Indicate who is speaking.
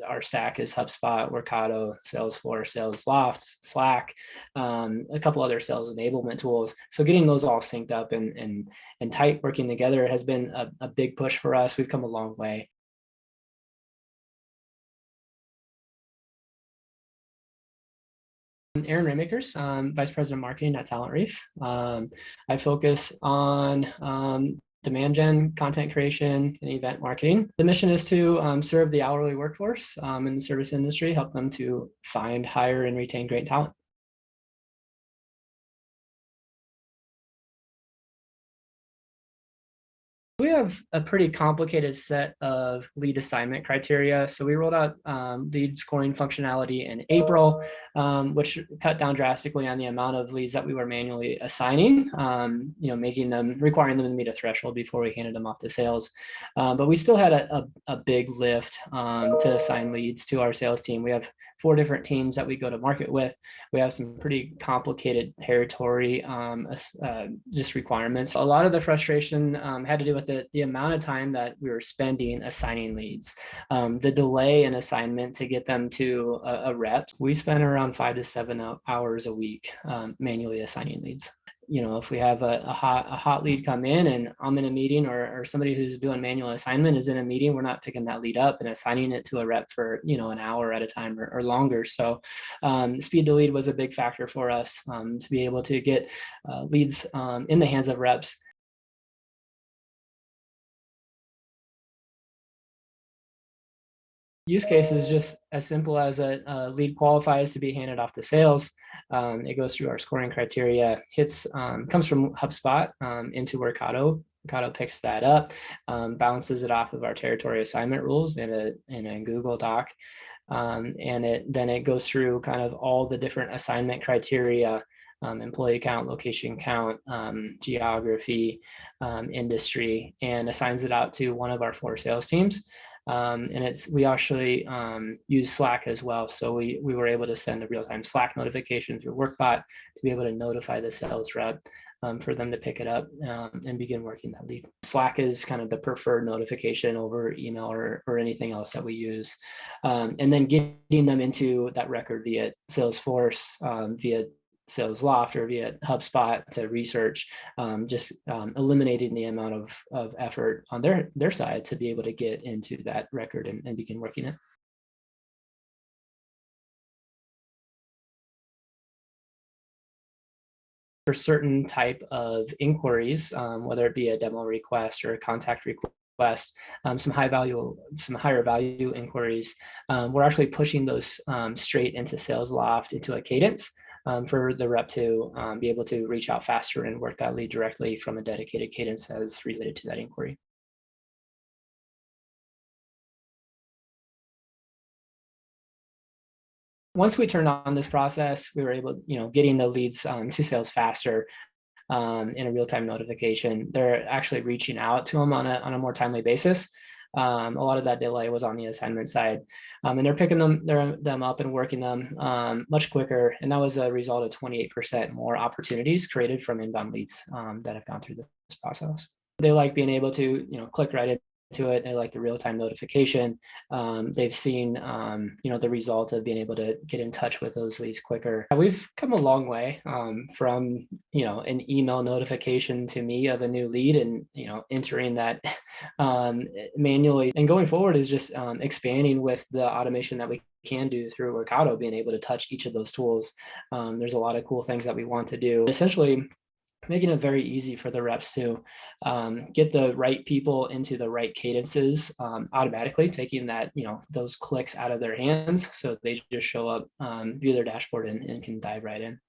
Speaker 1: our stack is HubSpot, Workato, Salesforce, SalesLoft, Slack, a couple other sales enablement tools. So getting those all synced up and tight working together has been a big push for us. We've come a long way. Aaron Ramaekers, Vice President of Marketing at TalentReef. I focus on demand gen, content creation, and event marketing. The mission is to serve the hourly workforce in the service industry, help them to find, hire, and retain great talent. We have a pretty complicated set of lead assignment criteria. So we rolled out lead scoring functionality in April, which cut down drastically on the amount of leads that we were manually assigning, requiring them to meet a threshold before we handed them off to sales. But we still had a big lift to assign leads to our sales team. We have 4 different teams that we go to market with. We have some pretty complicated territory just requirements. A lot of the frustration had to do with the amount of time that we were spending assigning leads, the delay in assignment to get them to a rep. We spent around 5 to 7 hours a week manually assigning leads. If we have a hot lead come in and I'm in a meeting, or somebody who's doing manual assignment is in a meeting, we're not picking that lead up and assigning it to a rep for, an hour at a time or longer. So speed to lead was a big factor for us to be able to get leads in the hands of reps. Use case is just as simple as a lead qualifies to be handed off to sales. It goes through our scoring criteria, comes from HubSpot into Workato. Workato picks that up, bounces it off of our territory assignment rules in a Google Doc. And then it goes through kind of all the different assignment criteria, employee count, location count, geography, industry, and assigns it out to one of our 4 sales teams. And we actually use Slack as well. So we were able to send a real-time Slack notification through Workbot to be able to notify the sales rep for them to pick it up and begin working that lead. Slack is kind of the preferred notification over email or anything else that we use. And then getting them into that record via Salesforce, via SalesLoft, or via HubSpot to research, just eliminating the amount of effort on their side to be able to get into that record and begin working it. For certain type of inquiries, whether it be a demo request or a contact request, some higher value inquiries, we're actually pushing those straight into SalesLoft, into a cadence. For the rep to be able to reach out faster and work that lead directly from a dedicated cadence as related to that inquiry. Once we turned on this process, we were able, getting the leads to sales faster in a real-time notification. They're actually reaching out to them on a more timely basis. A lot of that delay was on the assignment side, and they're picking them up and working them much quicker. And that was a result of 28% more opportunities created from inbound leads that have gone through this process. They like being able to, click right into it. They like the real-time notification. They've seen, the result of being able to get in touch with those leads quicker. We've come a long way from, an email notification to me of a new lead and, entering that manually. And going forward is just expanding with the automation that we can do through Workato, being able to touch each of those tools. There's a lot of cool things that we want to do. Essentially, making it very easy for the reps to get the right people into the right cadences automatically, taking that, those clicks out of their hands so they just show up via their dashboard and can dive right in.